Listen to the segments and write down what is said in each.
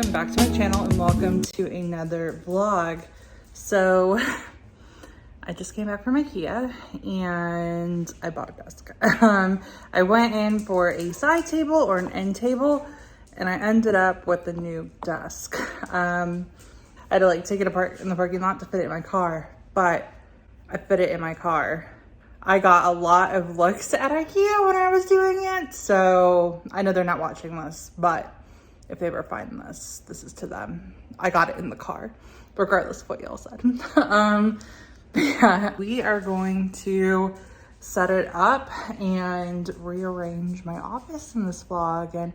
welcome back to my channel and welcome to another vlog. So I just came back from IKEA and I bought a desk. I went in for a side table or an end table and I ended up with a new desk. I had to like take it apart in the parking lot to fit it in my car, but I fit it in my car. I got a lot of looks at IKEA when I was doing it, so I know they're not watching this, but if they ever find this, this is to them. I got it in the car, regardless of what y'all said. Yeah, we are going to set it up and rearrange my office in this vlog. And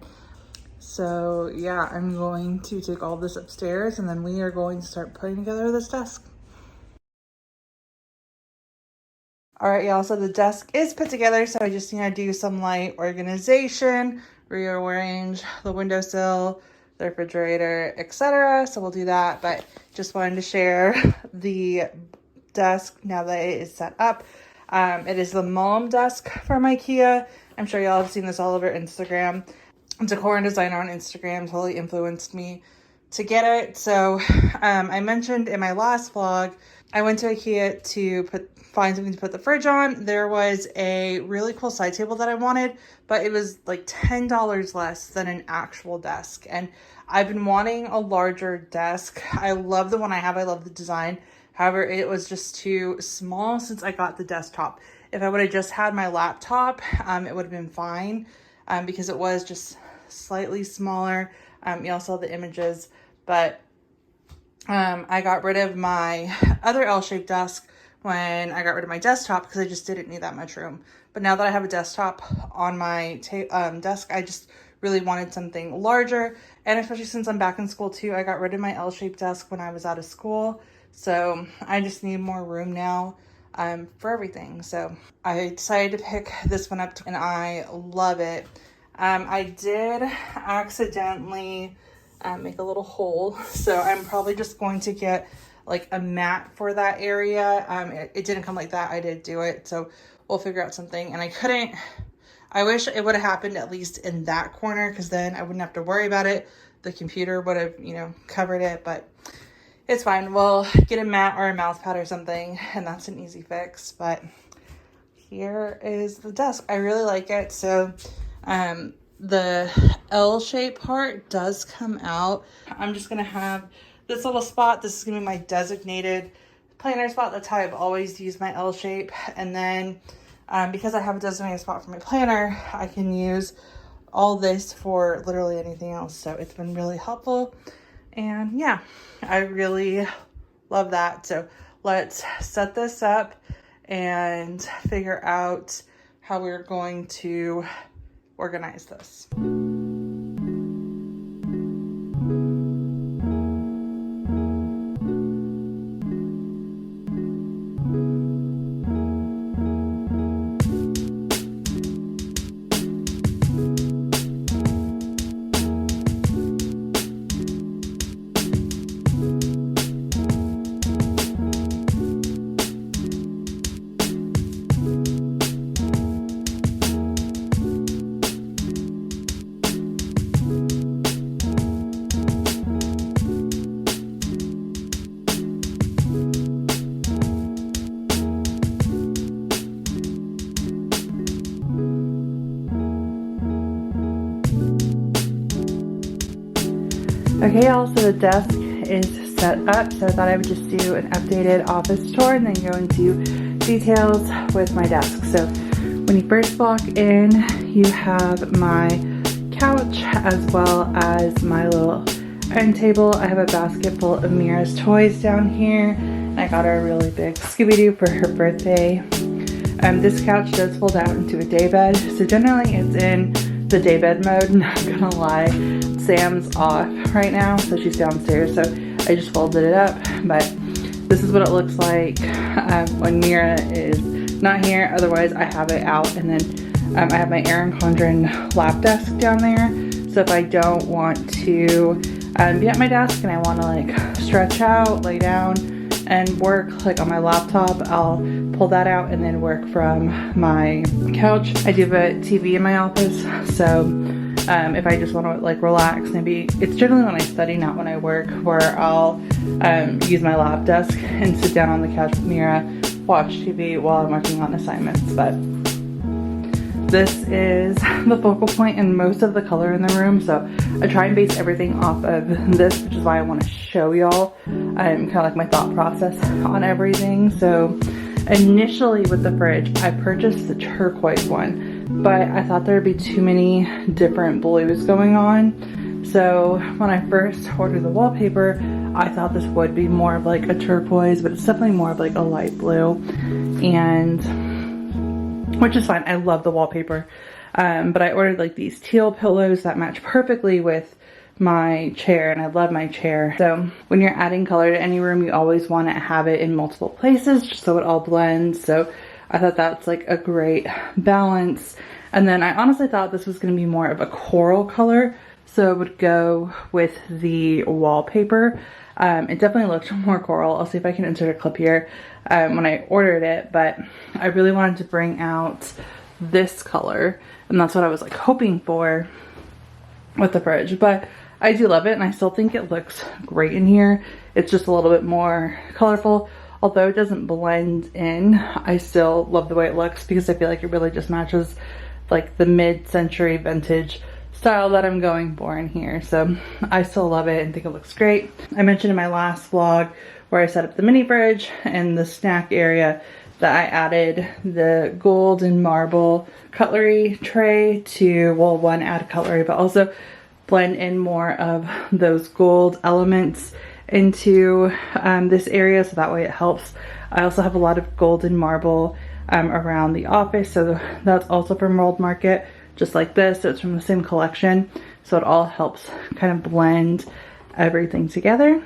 so yeah, I'm going to take all this upstairs and then we are going to start putting together this desk. All right, y'all, so the desk is put together, so I just need to do some light organization, rearrange the windowsill, the refrigerator, etc. So we'll do that, but just wanted to share the desk now that it is set up. It is the Malm desk from IKEA. I'm sure y'all have seen this all over Instagram. Decor and designer on Instagram totally influenced me to get it. So I mentioned in my last vlog, I went to IKEA to find something to put the fridge on. There was a really cool side table that I wanted, but it was like $10 less than an actual desk. And I've been wanting a larger desk. I love the one I have. I love the design. However, it was just too small since I got the desktop. If I would have just had my laptop, it would have been fine because it was just slightly smaller. You all saw the images, but I got rid of my other L-shaped desk when I got rid of my desktop because I just didn't need that much room. But now that I have a desktop on my desk, I just really wanted something larger. And especially since I'm back in school too, I got rid of my L-shaped desk when I was out of school. So I just need more room now for everything. So I decided to pick this one up and I love it. I did accidentally make a little hole. So I'm probably just going to get like a mat for that area. It didn't come like that. I did do it. So we'll figure out something. And I wish it would have happened at least in that corner because then I wouldn't have to worry about it. The computer would have, covered it, but it's fine. We'll get a mat or a mouse pad or something and that's an easy fix. But here is the desk. I really like it. So the L-shaped part does come out. I'm just going to have this little spot. This is going to be my designated planner spot. That's how I've always used my L shape. And then because I have a designated spot for my planner, I can use all this for literally anything else. So it's been really helpful. And yeah, I really love that. So let's set this up and figure out how we're going to organize this. Okay, y'all, so the desk is set up, so I thought I would just do an updated office tour and then go into details with my desk. So when you first walk in, you have my couch as well as my little end table. I have a basket full of Mira's toys down here. And I got her a really big Scooby-Doo for her birthday. This couch does fold out into a day bed, so generally it's in the day bed mode, not gonna lie. Sam's off right now, so she's downstairs, so I just folded it up. But this is what it looks like when Mira is not here. Otherwise I have it out, and then I have my Erin Condren lap desk down there. So if I don't want to be at my desk and I want to like stretch out, lay down and work like on my laptop, I'll pull that out and then work from my couch. I do have a TV in my office, so if I just want to like relax. Maybe it's generally when I study, not when I work, where I'll use my lab desk and sit down on the couch with Mira, watch TV while I'm working on assignments. But this is the focal point and most of the color in the room, so I try and base everything off of this, which is why I want to show y'all kind of like my thought process on everything. So initially with the fridge, I purchased the turquoise one, but I thought there would be too many different blues going on. So when I first ordered the wallpaper, I thought this would be more of like a turquoise, but it's definitely more of like a light blue, and which is fine. I love the wallpaper. But I ordered like these teal pillows that match perfectly with my chair, and I love my chair. So when you're adding color to any room, you always want to have it in multiple places just so it all blends. So I thought that's like a great balance. And then I honestly thought this was going to be more of a coral color, so it would go with the wallpaper. It definitely looked more coral. I'll see if I can insert a clip here when I ordered it, but I really wanted to bring out this color, and that's what I was like hoping for with the fridge. But I do love it, and I still think it looks great in here. It's just a little bit more colorful. Although it doesn't blend in, I still love the way it looks because I feel like it really just matches like the mid-century vintage style that I'm going for in here. So I still love it and think it looks great. I mentioned in my last vlog where I set up the mini fridge and the snack area that I added the gold and marble cutlery tray to, well, one, add cutlery, but also blend in more of those gold elements into this area, so that way it helps. I also have a lot of gold and marble around the office, so that's also from World Market, just like this. So it's from the same collection, so it all helps kind of blend everything together.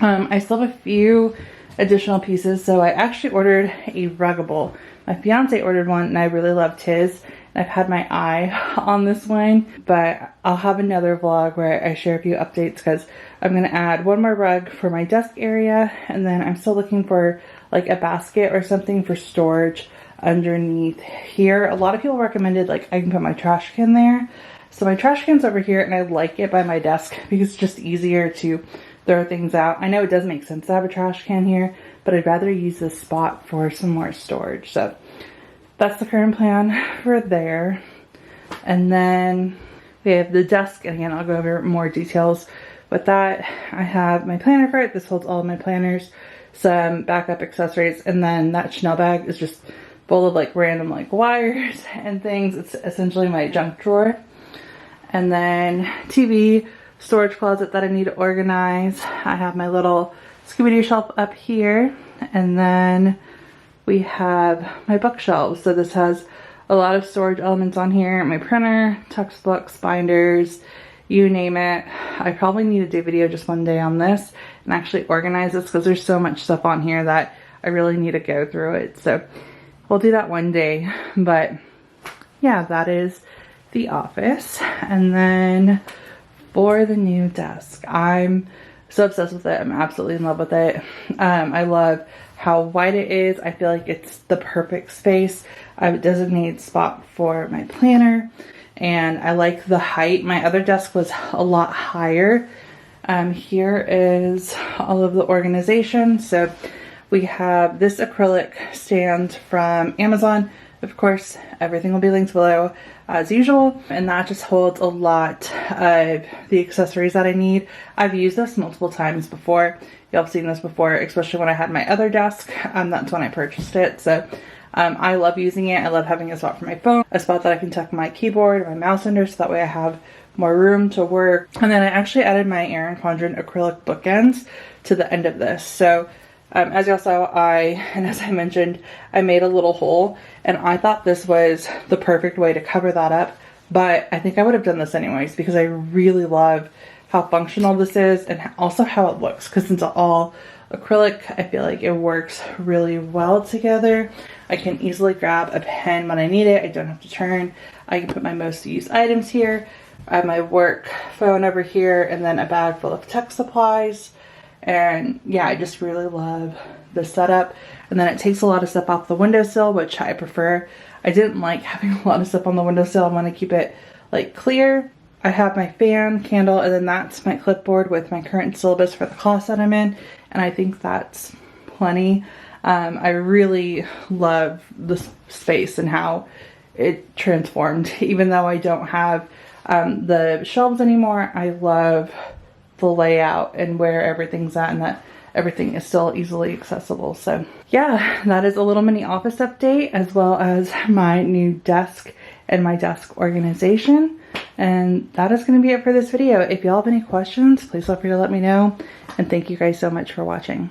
I still have a few additional pieces. So I actually ordered a Ruggable. My fiance ordered one and I really loved his. And I've had my eye on this one, but I'll have another vlog where I share a few updates because I'm going to add one more rug for my desk area, and then I'm still looking for like a basket or something for storage underneath here. A lot of people recommended like I can put my trash can there. So my trash can's over here and I like it by my desk because it's just easier to throw things out. I know it does make sense to have a trash can here, but I'd rather use this spot for some more storage. So that's the current plan for there. And then we have the desk, and again, I'll go over more details with that. I have my planner for it. This holds all of my planners, some backup accessories, and then that Chanel bag is just full of like random like wires and things. It's essentially my junk drawer. And then TV, storage closet that I need to organize. I have my little Scooby-Doo shelf up here, and then we have my bookshelves. So this has a lot of storage elements on here. My printer, textbooks, binders, you name it. I probably need to do a video just one day on this and actually organize this because there's so much stuff on here that I really need to go through it. So we'll do that one day. But yeah, that is the office. And then for the new desk, I'm so obsessed with it. I'm absolutely in love with it. I love how wide it is. I feel like it's the perfect space. I have a designated spot for my planner, and I like the height. My other desk was a lot higher. Here is all of the organization. So we have this acrylic stand from Amazon. Of course, everything will be linked below as usual, and that just holds a lot of the accessories that I need. I've used this multiple times before. Y'all have seen this before, especially when I had my other desk. That's when I purchased it. So I love using it. I love having a spot for my phone, a spot that I can tuck my keyboard or my mouse under, so that way I have more room to work. And then I actually added my Erin Condren acrylic bookends to the end of this. So as y'all saw, and as I mentioned, I made a little hole, and I thought this was the perfect way to cover that up, but I think I would have done this anyways because I really love how functional this is and also how it looks, because it's all acrylic. I feel like it works really well together. I can easily grab a pen when I need it. I don't have to turn. I can put my most used items here. I have my work phone over here, and then a bag full of tech supplies. And yeah, I just really love the setup. And then it takes a lot of stuff off the windowsill, which I prefer. I didn't like having a lot of stuff on the windowsill. I want to keep it like clear. I have my fan, candle, and then that's my clipboard with my current syllabus for the class that I'm in. And I think that's plenty. I really love this space and how it transformed. Even though I don't have the shelves anymore, I love the layout and where everything's at, and that everything is still easily accessible. So yeah, that is a little mini office update, as well as my new desk and my desk organization. And that is going to be it for this video. If y'all have any questions, please feel free to let me know. And thank you guys so much for watching.